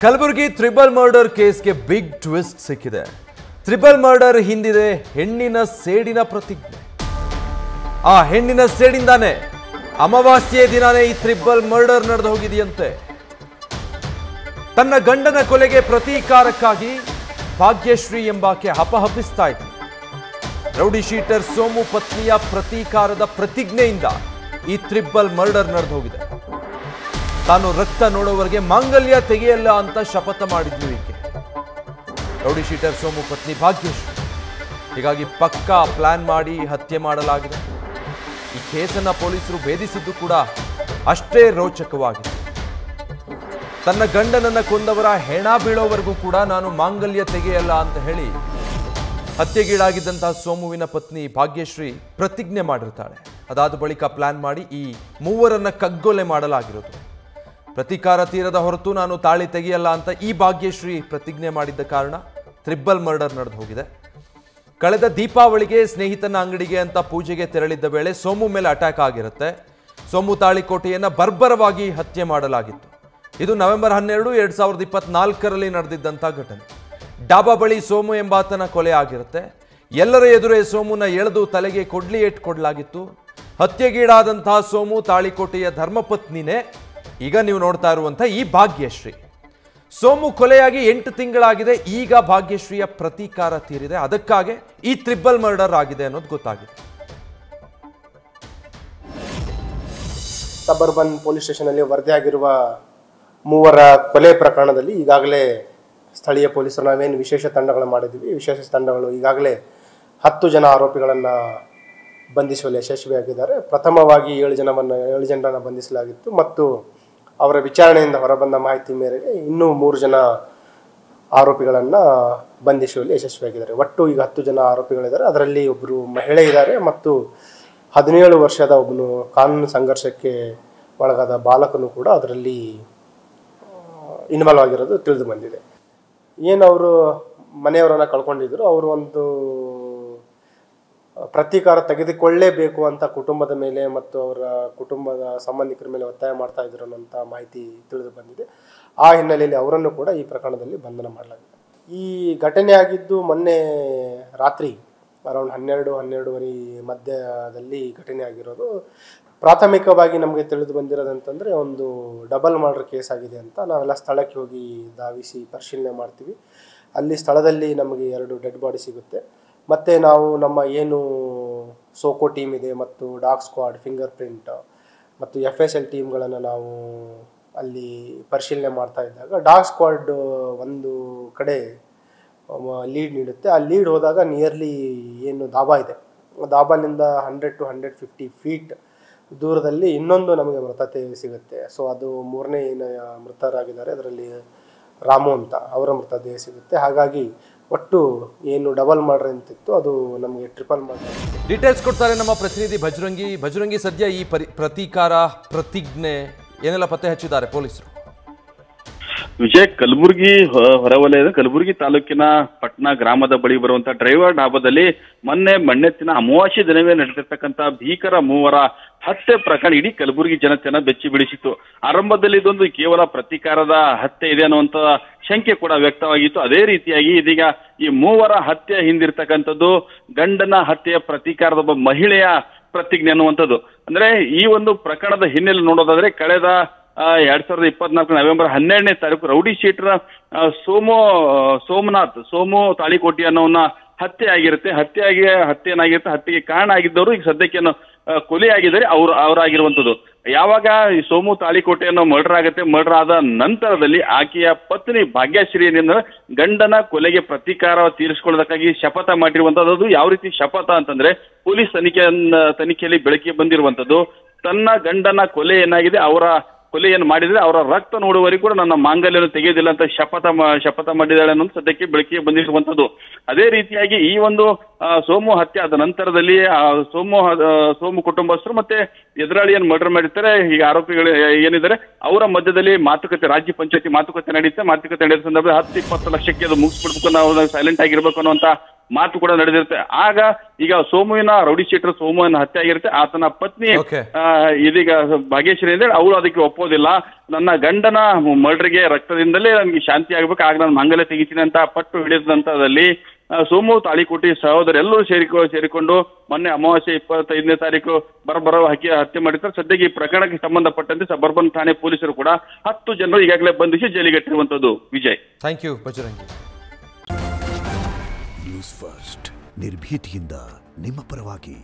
Kalaburagi triple murder ಕೇಸ್ಗೆ big twist ಸಿಕ್ಕಿದೆ. Triple murder ಹಿಂದಿದೆ ಹೆಣ್ಣಿನ ಸೇಡಿನ ಪ್ರತಿಜ್ಞೆ. ಆ ಹೆಣ್ಣಿನ ಸೇಡಿಂದಾನೆ ಅಮಾವಾಸ್ಯೆ ದಿನಾನೇ ಈ ಟ್ರಿಬಲ್ ಮರ್ಡರ್ ನಡೆದು ಹೋಗಿದೆಯಂತೆ. ತನ್ನ ಗಂಡನ ಕೊಲೆಗೆ ಪ್ರತೀಕಾರಕ್ಕಾಗಿ ಭಾಗ್ಯಶ್ರೀ ಎಂಬಾಕೆ ಹಪಹಪಿಸ್ತಾ ಇದ್ಲು. ರೌಡಿ ಶೀಟರ್ ಸೋಮು ಪತ್ನಿಯ ಪ್ರತೀಕಾರದ ಪ್ರತಿಜ್ಞೆಯಿಂದ ಈ ಟ್ರಿಬಲ್ ಮರ್ಡರ್ ನಡೆದು ಹೋಗಿದೆ. ತಾನು ರಕ್ತ ನೋಡೋವರೆಗೆ ಮಾಂಗಲ್ಯ ತೆಗೆಯಲ್ಲ ಅಂತ ಶಪಥ ಮಾಡಿದ್ಲು ಈಕೆ. ರೌಡಿ ಶೀಟರ್ ಸೋಮು ಪತ್ನಿ ಭಾಗ್ಯಶ್ರೀ. ಹೀಗಾಗಿ ಪಕ್ಕಾ ಪ್ಲಾನ್ ಮಾಡಿ ಹತ್ಯೆ ಮಾಡಲಾಗಿದೆ. ಈ ಕೇಸನ್ನ ಪೊಲೀಸರು ಭೇದಿಸಿದ್ದು ಕೂಡ ಅಷ್ಟೇ ರೋಚಕವಾಗಿದೆ. ತನ್ನ ಗಂಡನನ್ನ ಕೊಂದವರ ಹೆಣ ಬೀಳೋವರೆಗೂ ಕೂಡ ನಾನು ಮಾಂಗಲ್ಯ ತೆಗೆಯಲ್ಲ ಅಂತ ಹೇಳಿ ಹತ್ಯೆಗೀಡಾಗಿದ್ದಂತಹ ಸೋಮುವಿನ ಪತ್ನಿ ಭಾಗ್ಯಶ್ರೀ ಪ್ರತಿಜ್ಞೆ ಮಾಡಿರ್ತಾಳೆ. ಅದಾದ ಬಳಿಕ ಪ್ಲಾನ್ ಮಾಡಿ ಈ ಮೂವರನ್ನ ಕಗ್ಗೊಲೆ ಮಾಡಲಾಗಿರೋದು. ಪ್ರತೀಕಾರ ತೀರದ ಹೊರತು ನಾನು ತಾಳಿ ತೆಗೆಯಲ್ಲ ಅಂತ ಈ ಭಾಗ್ಯಶ್ರೀ ಪ್ರತಿಜ್ಞೆ ಮಾಡಿದ್ದ ಕಾರಣ ಟ್ರಿಬಲ್ ಮರ್ಡರ್ ನಡೆದು ಹೋಗಿದೆ. ಕಳೆದ ದೀಪಾವಳಿಗೆ ಸ್ನೇಹಿತನ ಅಂಗಡಿಗೆ ಅಂತ ಪೂಜೆಗೆ ತೆರಳಿದ್ದ ವೇಳೆ ಸೋಮು ಮೇಲೆ ಅಟ್ಯಾಕ್ ಆಗಿರುತ್ತೆ. ಸೋಮು ತಾಳಿಕೋಟೆಯನ್ನ ಬರ್ಬರವಾಗಿ ಹತ್ಯೆ ಮಾಡಲಾಗಿತ್ತು. ಇದು ನವೆಂಬರ್ 12, 2024ರಲ್ಲಿ ನಡೆದಿದ್ದಂಥ ಘಟನೆ. ಡಾಬಾ ಬಳಿ ಸೋಮು ಎಂಬಾತನ ಕೊಲೆ ಆಗಿರುತ್ತೆ. ಎಲ್ಲರ ಎದುರೇ ಸೋಮುನ ಎಳೆದು ತಲೆಗೆ ಕೊಡ್ಲಿ ಏಟ್ ಕೊಡಲಾಗಿತ್ತು. ಹತ್ಯೆಗೀಡಾದಂತಹ ಸೋಮು ತಾಳಿಕೋಟೆಯ ಧರ್ಮಪತ್ನಿನೇ ಈಗ ನೀವು ನೋಡ್ತಾ ಇರುವಂಥ ಈ ಭಾಗ್ಯಶ್ರೀ. ಸೋಮು ಕೊಲೆಯಾಗಿ 8 ತಿಂಗಳಾಗಿದೆ. ಈಗ ಭಾಗ್ಯಶ್ರೀಯ ಪ್ರತೀಕಾರ ತೀರಿದೆ. ಅದಕ್ಕಾಗಿ ಈ ಟ್ರಿಬಲ್ ಮರ್ಡರ್ ಆಗಿದೆ ಅನ್ನೋದು ಗೊತ್ತಾಗಿದೆ. ಸಬರ್ಬನ್ ಪೊಲೀಸ್ ಸ್ಟೇಷನ್ನಲ್ಲಿ ವರದಿಯಾಗಿರುವ ಮೂವರ ಕೊಲೆ ಪ್ರಕರಣದಲ್ಲಿ ಈಗಾಗಲೇ ಸ್ಥಳೀಯ ಪೊಲೀಸರು ನಾವೇನು ವಿಶೇಷ ತಂಡಗಳು ಮಾಡಿದ್ದೀವಿ, ವಿಶೇಷ ತಂಡಗಳು ಈಗಾಗಲೇ 10 ಜನ ಆರೋಪಿಗಳನ್ನು ಬಂಧಿಸುವಲ್ಲಿ ಯಶಸ್ವಿಯಾಗಿದ್ದಾರೆ. ಪ್ರಥಮವಾಗಿ 7 ಜನರನ್ನು ಬಂಧಿಸಲಾಗಿತ್ತು ಮತ್ತು ಅವರ ವಿಚಾರಣೆಯಿಂದ ಹೊರಬಂದ ಮಾಹಿತಿ ಮೇರೆಗೆ ಇನ್ನೂ 3 ಜನ ಆರೋಪಿಗಳನ್ನು ಬಂಧಿಸುವಲ್ಲಿ ಯಶಸ್ವಿಯಾಗಿದ್ದಾರೆ. ಒಟ್ಟು ಈಗ 10 ಜನ ಆರೋಪಿಗಳಿದ್ದಾರೆ. ಅದರಲ್ಲಿ ಒಬ್ಬರು ಮಹಿಳೆ ಇದ್ದಾರೆ ಮತ್ತು 17 ವರ್ಷದ ಒಬ್ಬನು ಕಾನೂನು ಸಂಘರ್ಷಕ್ಕೆ ಒಳಗಾದ ಬಾಲಕನು ಕೂಡ ಅದರಲ್ಲಿ ಇನ್ವಾಲ್ವ್ ಆಗಿರೋದು ತಿಳಿದು ಬಂದಿದೆ. ಏನು ಅವರು ಮನೆಯವರನ್ನು ಕಳ್ಕೊಂಡಿದ್ರು, ಅವರು ಒಂದು ಪ್ರತೀಕಾರ ತೆಗೆದುಕೊಳ್ಳಲೇಬೇಕು ಅಂತ ಕುಟುಂಬದ ಮೇಲೆ ಮತ್ತು ಅವರ ಕುಟುಂಬದ ಸಂಬಂಧಿಕರ ಮೇಲೆ ಒತ್ತಾಯ ಮಾಡ್ತಾ ಇದ್ರು ಅನ್ನೋಂಥ ಮಾಹಿತಿ ತಿಳಿದು ಬಂದಿದೆ. ಆ ಹಿನ್ನೆಲೆಯಲ್ಲಿ ಅವರನ್ನು ಕೂಡ ಈ ಪ್ರಕರಣದಲ್ಲಿ ಬಂಧನ ಮಾಡಲಾಗಿದೆ. ಈ ಘಟನೆ ಆಗಿದ್ದು ಮೊನ್ನೆ ರಾತ್ರಿ ಅರೌಂಡ್ 12-12:30 ಮಧ್ಯದಲ್ಲಿ ಘಟನೆ ಆಗಿರೋದು. ಪ್ರಾಥಮಿಕವಾಗಿ ನಮಗೆ ತಿಳಿದು ಬಂದಿರೋದಂತಂದರೆ ಒಂದು ಡಬಲ್ ಮರ್ಡರ್ ಕೇಸ್ ಆಗಿದೆ ಅಂತ. ನಾವೆಲ್ಲ ಸ್ಥಳಕ್ಕೆ ಹೋಗಿ ಧಾವಿಸಿ ಪರಿಶೀಲನೆ ಮಾಡ್ತೀವಿ. ಅಲ್ಲಿ ಸ್ಥಳದಲ್ಲಿ ನಮಗೆ 2 ಡೆಡ್ ಬಾಡಿ ಸಿಗುತ್ತೆ. ಮತ್ತು ನಾವು ನಮ್ಮ ಏನು ಸೋಕೋ ಟೀಮ್ ಇದೆ ಮತ್ತು ಡಾಗ್ ಸ್ಕ್ವಾಡ್, ಫಿಂಗರ್ ಪ್ರಿಂಟ್ ಮತ್ತು FSL ಟೀಮ್ಗಳನ್ನು ನಾವು ಅಲ್ಲಿ ಪರಿಶೀಲನೆ ಮಾಡ್ತಾ ಇದ್ದಾಗ ಡಾಗ್ ಸ್ಕ್ವಾಡ್ ಒಂದು ಕಡೆ ಲೀಡ್ ನೀಡುತ್ತೆ. ಆ ಲೀಡ್ ಹೋದಾಗ ನಿಯರ್ಲಿ ಏನು ದಾಬಾ ಇದೆ, ದಾಬಾಲಿಂದ 100 to 150 ಫೀಟ್ ದೂರದಲ್ಲಿ ಇನ್ನೊಂದು ನಮಗೆ ಮೃತತೆ ಸಿಗುತ್ತೆ. ಸೊ ಅದು 3ನೇ ಏನು ಮೃತರಾಗಿದ್ದಾರೆ ಅದರಲ್ಲಿ ರಾಮು ಅಂತ, ಅವರ ಮೃತದೇಹ ಸಿಗುತ್ತೆ. ಹಾಗಾಗಿ ಒಟ್ಟು ಏನು ಡಬಲ್ ಮರ್ಡರ್ ಅಂತಿತ್ತು ಅದು ನಮಗೆ ಟ್ರಿಪಲ್ ಮರ್ಡರ್. ಡೀಟೇಲ್ಸ್ ಕೊಡ್ತಾರೆ ನಮ್ಮ ಪ್ರತಿನಿಧಿ ಭಜರಂಗಿ. ಸದ್ಯ ಈ ಪ್ರತೀಕಾರ ಪ್ರತಿಜ್ಞೆ ಏನೆಲ್ಲ ಪತ್ತೆ ಹಚ್ಚಿದ್ದಾರೆ ಪೊಲೀಸರು? ವಿಜಯ್, ಕಲಬುರಗಿ ಹೊರವಲಯದ ಕಲಬುರಗಿ ತಾಲೂಕಿನ ಪಟ್ನಾ ಗ್ರಾಮದ ಬಳಿ ಬರುವಂತಹ ಡ್ರೈವರ್ ಡಾಬಾದಲ್ಲಿ ಮೊನ್ನೆ ಮಣ್ಣೆತ್ತಿನ ಅಮಾವಾಸ್ಯೆ ದಿನವೇ ನಡೆದಿರ್ತಕ್ಕಂಥ ಭೀಕರ ಮೂವರ ಹತ್ಯೆ ಪ್ರಕರಣ ಇಡೀ ಕಲಬುರಗಿ ಜನತೆಯನ್ನ ಬೆಚ್ಚಿ ಬೀಳಿಸಿತ್ತು. ಆರಂಭದಲ್ಲಿ ಇದೊಂದು ಕೇವಲ ಪ್ರತೀಕಾರದ ಹತ್ಯೆ ಇದೆ ಅನ್ನುವಂತ ಶಂಕೆ ಕೂಡ ವ್ಯಕ್ತವಾಗಿತ್ತು. ಅದೇ ರೀತಿಯಾಗಿ ಇದೀಗ ಈ ಮೂವರ ಹತ್ಯೆ ಹಿಂದಿರ್ತಕ್ಕಂಥದ್ದು ಗಂಡನ ಹತ್ಯೆಯ ಪ್ರತೀಕಾರದ ಒಬ್ಬ ಮಹಿಳೆಯ ಪ್ರತಿಜ್ಞೆ ಅನ್ನುವಂಥದ್ದು. ಅಂದ್ರೆ ಈ ಒಂದು ಪ್ರಕರಣದ ಹಿನ್ನೆಲೆ ನೋಡೋದಾದ್ರೆ ಕಳೆದ 2024 ನವೆಂಬರ್ 12ನೇ ತಾರೀಕು ರೌಡಿ ಶೀಟರ್ ಸೋಮು ತಾಳಿಕೋಟಿ ಅನ್ನೋನ್ನ ಹತ್ಯೆ ಆಗಿರುತ್ತೆ. ಹತ್ಯೆಗೆ ಕಾರಣ ಆಗಿದ್ದವರು ಈಗ ಸದ್ಯಕ್ಕೆ ಕೊಲೆ ಆಗಿದ್ದಾರೆ ಅವರಾಗಿರುವಂಥದ್ದು. ಯಾವಾಗ ಈ ಸೋಮು ತಾಳಿಕೋಟೆಯನ್ನು ಮರ್ಡರ್ ಆಗುತ್ತೆ, ಮರ್ಡರ್ ಆದ ನಂತರದಲ್ಲಿ ಆಕೆಯ ಪತ್ನಿ ಭಾಗ್ಯಶ್ರೀಯಿಂದ ಗಂಡನ ಕೊಲೆಗೆ ಪ್ರತೀಕಾರ ತೀರಿಸಿಕೊಳ್ಳೋದಕ್ಕಾಗಿ ಶಪಥ ಮಾಡಿರುವಂಥದ್ದು. ಯಾವ ರೀತಿ ಶಪಥ ಅಂತಂದ್ರೆ ಪೊಲೀಸ್ ತನಿಖೆಯಲ್ಲಿ ಬೆಳಕಿಗೆ ಬಂದಿರುವಂಥದ್ದು. ತನ್ನ ಗಂಡನ ಕೊಲೆ ಏನಾಗಿದೆ, ಅವರ ಕೊಲೆಯನ್ನು ಮಾಡಿದ್ರೆ ಅವರ ರಕ್ತ ನೋಡುವವರೆಗೂ ಕೂಡ ನನ್ನ ಮಾಂಗಲ್ಯವನ್ನು ತೆಗೆಯೋದಿಲ್ಲ ಅಂತ ಶಪಥ ಮಾಡಿದ್ದಾಳೆ ಅನ್ನೋದು ಸದ್ಯಕ್ಕೆ ಬೆಳಕಿಗೆ ಬಂದಿರುವಂಥದ್ದು. ಅದೇ ರೀತಿಯಾಗಿ ಈ ಒಂದು ಸೋಮು ಹತ್ಯೆ ಆದ ನಂತರದಲ್ಲಿ ಸೋಮು ಕುಟುಂಬಸ್ಥರು ಮತ್ತೆ ಎದುರಾಳಿಯನ್ನು ಮರ್ಡರ್ ಮಾಡಿರ್ತಾರೆ. ಈಗ ಆರೋಪಿಗಳು ಏನಿದ್ದಾರೆ ಅವರ ಮಧ್ಯದಲ್ಲಿ ಮಾತುಕತೆ, ರಾಜ್ಯ ಪಂಚಾಯತಿ ಮಾತುಕತೆ ನಡೆಯುತ್ತೆ. ಮಾತುಕತೆ ನಡೆದ ಸಂದರ್ಭದಲ್ಲಿ 10-20 ಲಕ್ಷಕ್ಕೆ ಅದು ಮುಗಿಸ್ಬಿಡ್ಬೇಕು, ನಾವು ಸೈಲೆಂಟ್ ಆಗಿರ್ಬೇಕು ಅನ್ನುವಂತ ಮಾತು ಕೂಡ ನಡೆದಿರುತ್ತೆ. ಆಗ ಈಗ ಸೋಮುವಿನ ರೌಡಿ ಶೀಟರ್ ಸೋಮುವಿನ ಹತ್ಯೆ ಆಗಿರುತ್ತೆ. ಆತನ ಪತ್ನಿ ಇದೀಗ ಭಾಗ್ಯಶ್ರೀ ಅಂದ್ರೆ ಅವಳು ಅದಕ್ಕೆ ಒಪ್ಪೋದಿಲ್ಲ. ನನ್ನ ಗಂಡನ ಮರ್ಡರ್ಗೆ ರಕ್ತದಿಂದಲೇ ನನ್ಗೆ ಶಾಂತಿ ಆಗ್ಬೇಕು, ಆಗ ನಾನು ಮಾಂಗಲ್ಯ ತೆಗಿತೀನಿ ಅಂತ ಪಟ್ಟು ಹಿಡಿದಂತದಲ್ಲಿ ಸೋಮು ತಾಳಿಕೋಟಿ ಸಹೋದರೆಲ್ಲರೂ ಸೇರಿಕೊಂಡು ಮೊನ್ನೆ ಅಮಾವಾಸ್ಯೆ 25ನೇ ತಾರೀಕು ಬರೋ ಹತ್ಯೆ ಮಾಡಿರ್ತಾರೆ. ಸದ್ಯಕ್ಕೆ ಈ ಪ್ರಕರಣಕ್ಕೆ ಸಂಬಂಧಪಟ್ಟಂತೆ ಸಬರ್ಬನ್ ಠಾಣೆ ಪೊಲೀಸರು ಕೂಡ 10 ಜನರು ಈಗಾಗಲೇ ಬಂಧಿಸಿ ಜೈಲಿಗಟ್ಟಿರುವಂತದ್ದು. Vijay, thank you Bajrangi. News first ನಿರ್ಭೀತಿಯಿಂದ ನಿಮ್ಮ ಪರವಾಗಿ.